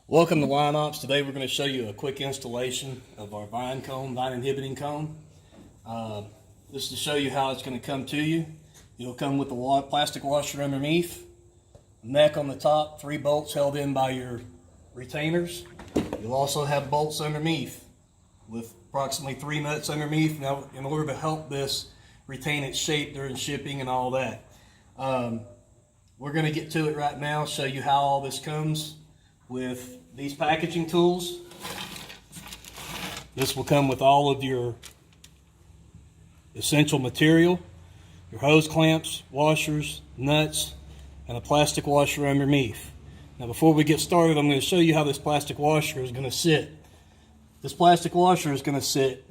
Welcome to Line Ops. Today we're going to show you a quick installation of our vine inhibiting cone. This is to show you how it's going to come to you. It'll come with the plastic washer underneath, neck on the top, 3 bolts held in by your retainers. You'll also have bolts underneath with approximately 3 nuts underneath. Now, in order to help this retain its shape during shipping and all that. We're going to get to it right now, show you how all this comes with these packaging tools. This will come with all of your essential material, your hose clamps, washers, nuts, and a plastic washer underneath. Now before we get started, I'm going to show you how this plastic washer is going to sit. This plastic washer is going to sit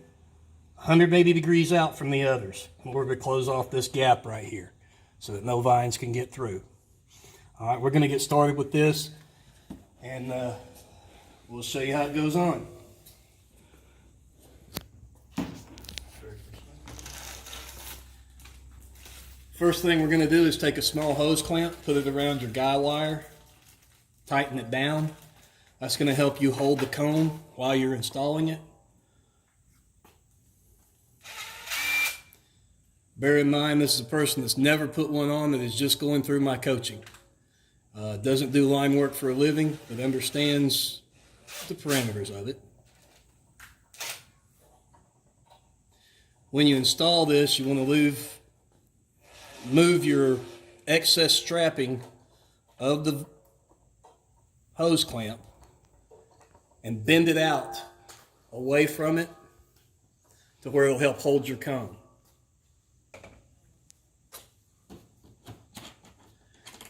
180 degrees out from the others in order to close off this gap right here so that no vines can get through. All right, we're going to get started with this, and we'll show you how it goes on. First thing we're going to do is take a small hose clamp, put it around your guy wire, tighten it down. That's going to help you hold the cone while you're installing it. Bear in mind, this is a person that's never put one on, that is just going through my coaching. Doesn't do line work for a living, but understands the parameters of it. When you install this, you want to move your excess strapping of the hose clamp and bend it out away from it to where it'll help hold your cone.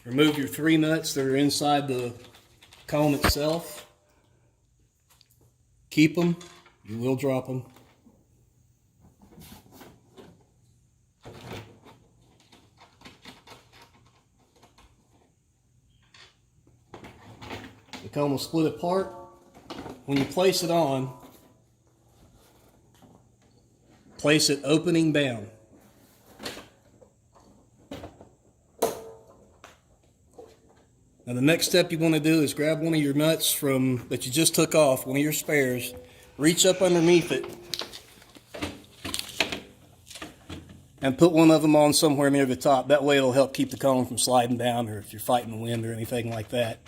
Remove your 3 nuts that are inside the cone itself. Keep them. You will drop them. The cone will split apart. When you place it on, place it opening down. Now the next step you want to do is grab one of your nuts that you just took off, one of your spares, reach up underneath it, and put one of them on somewhere near the top. That way it'll help keep the cone from sliding down, or if you're fighting the wind or anything like that.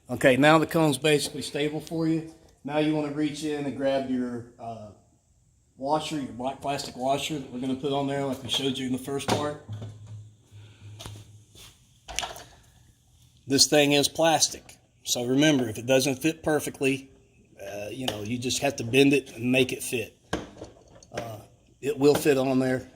Okay, now the cone's basically stable for you. Now you want to reach in and grab your washer, your black plastic washer that we're going to put on there like we showed you in the first part. This thing is plastic, so remember, if it doesn't fit perfectly, you just have to bend it and make it fit. It will fit on there.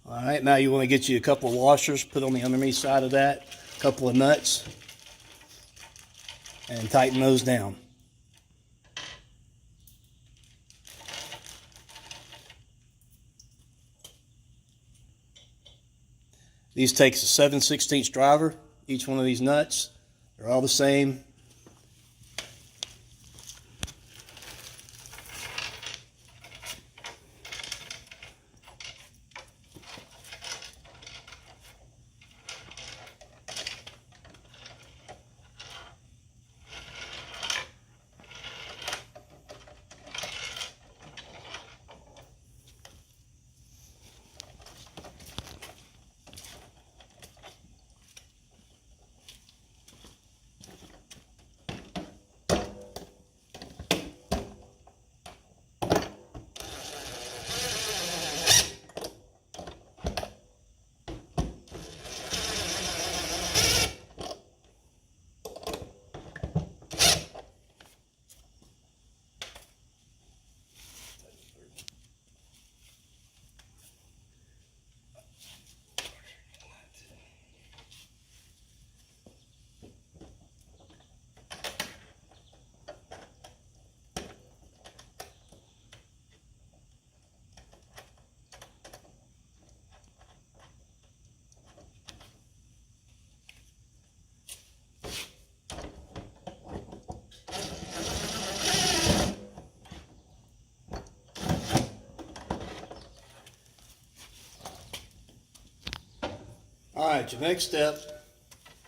All right, now you want to get you a couple of washers, put on the underneath side of that, a couple of nuts, and tighten those down. These takes a 7/16 driver, each one of these nuts. They're all the same. right, your next step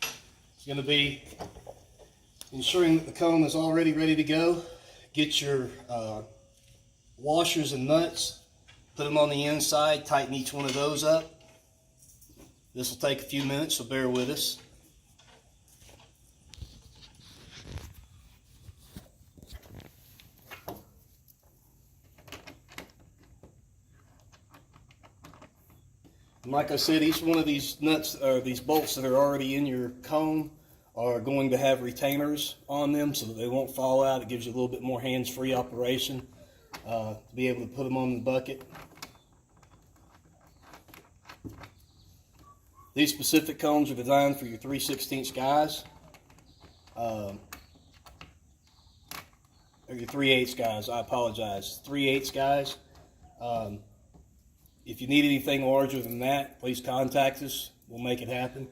is going to be ensuring that the comb is already ready to go. Get your washers and nuts, put them on the inside, tighten each one of those up. This will take a few minutes, so bear with us. And like I said, each one of these nuts, or these bolts that are already in your comb, are going to have retainers on them so that they won't fall out. It gives you a little bit more hands-free operation to be able to put them on the bucket. These specific combs are designed for your 3/16 guys, or your 3/8 guys. I apologize, 3/8 guys. If you need anything larger than that, please contact us. We'll make it happen.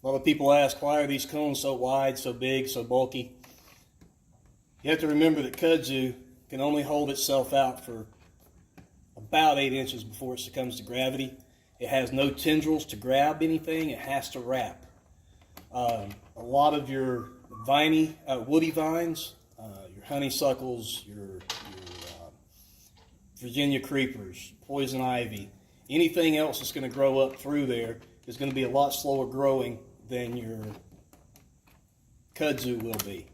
A lot of people ask, why are these cones so wide, so big, so bulky? You have to remember that kudzu can only hold itself out for about 8 inches before it succumbs to gravity. It has no tendrils to grab anything. It has to wrap. A lot of your woody vines, your honeysuckles, your Virginia creepers, poison ivy, anything else that's going to grow up through there is going to be a lot slower growing than your kudzu will be.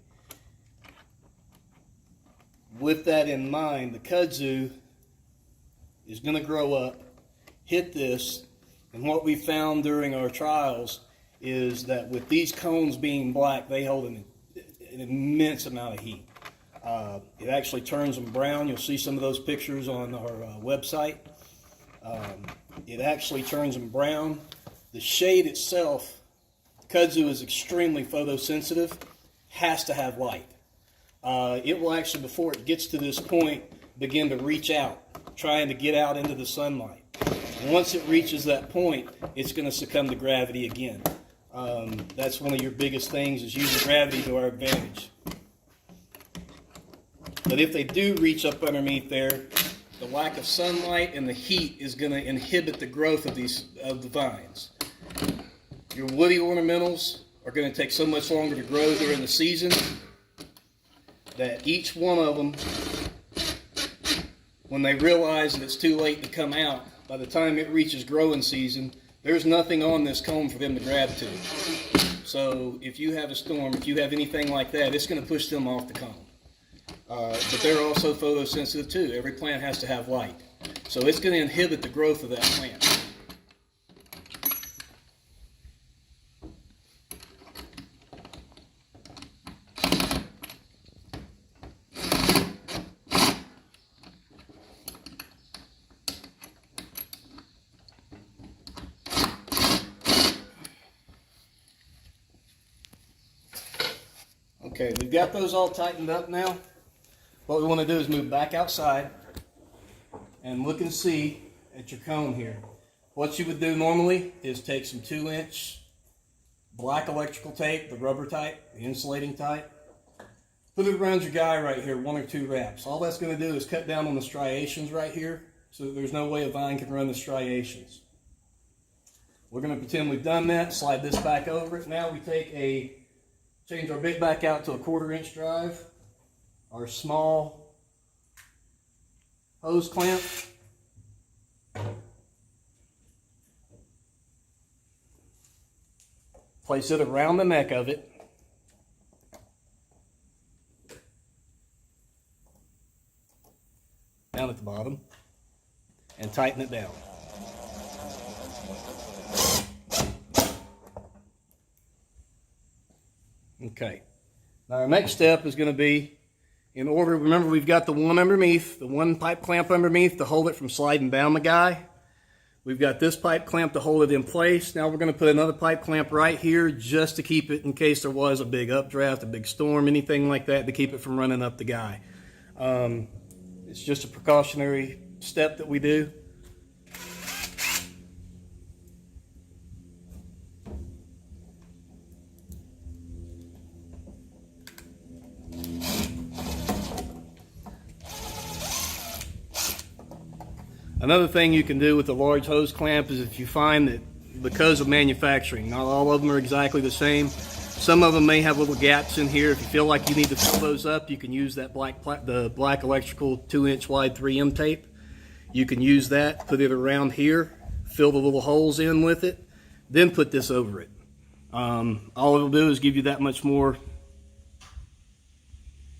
With that in mind, the kudzu is going to grow up, hit this, and what we found during our trials is that with these cones being black, they hold an immense amount of heat. It actually turns them brown. You'll see some of those pictures on our website. It actually turns them brown. The shade itself, kudzu is extremely photosensitive, has to have light. It will actually, before it gets to this point, begin to reach out, trying to get out into the sunlight. And once it reaches that point, it's going to succumb to gravity again. That's one of your biggest things, is using gravity to our advantage. But if they do reach up underneath there, the lack of sunlight and the heat is going to inhibit the growth of the vines. Your woody ornamentals are going to take so much longer to grow during the season that each one of them, when they realize that it's too late to come out, by the time it reaches growing season, there's nothing on this comb for them to grab to. So if you have a storm, if you have anything like that, it's going to push them off the comb. But they're also photosensitive too. Every plant has to have light. So it's going to inhibit the growth of that plant. Okay, we've got those all tightened up now. What we want to do is move back outside and look and see at your cone here. What you would do normally is take some 2-inch black electrical tape, the rubber type, the insulating type, put it around your guy right here, 1 or 2 wraps. All that's going to do is cut down on the striations right here, so that there's no way a vine can run the striations. We're going to pretend we've done that, slide this back over it. Now we change our bit back out to a 1/4-inch drive, our small hose clamp. Place it around the neck of it. Down at the bottom, and tighten it down. Okay, now our next step is going to be, in order, remember we've got the one underneath, the one pipe clamp underneath to hold it from sliding down the guy. We've got this pipe clamp to hold it in place. Now we're going to put another pipe clamp right here just to keep it in case there was a big updraft, a big storm, anything like that, to keep it from running up the guy. It's just a precautionary step that we do. Another thing you can do with a large hose clamp is if you find that because of manufacturing, not all of them are exactly the same. Some of them may have little gaps in here. If you feel like you need to fill those up, you can use that the black electrical 2-inch wide 3M tape. You can use that, put it around here, fill the little holes in with it, then put this over it. All it'll do is give you that much more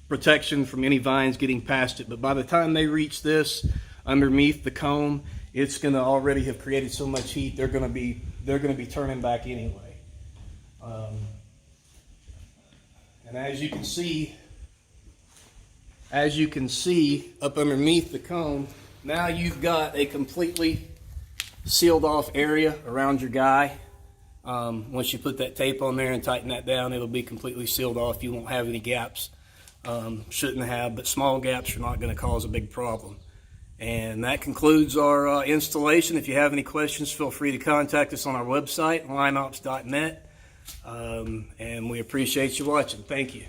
protection from any vines getting past it. But by the time they reach this underneath the comb, it's going to already have created so much heat. They're going to be turning back anyway. And as you can see up underneath the comb, now you've got a completely sealed off area around your guy. Once you put that tape on there and tighten that down, it'll be completely sealed off. You won't have any gaps. Shouldn't have, but small gaps are not going to cause a big problem. And that concludes our installation. If you have any questions, feel free to contact us on our website, lineops.net. And we appreciate you watching. Thank you.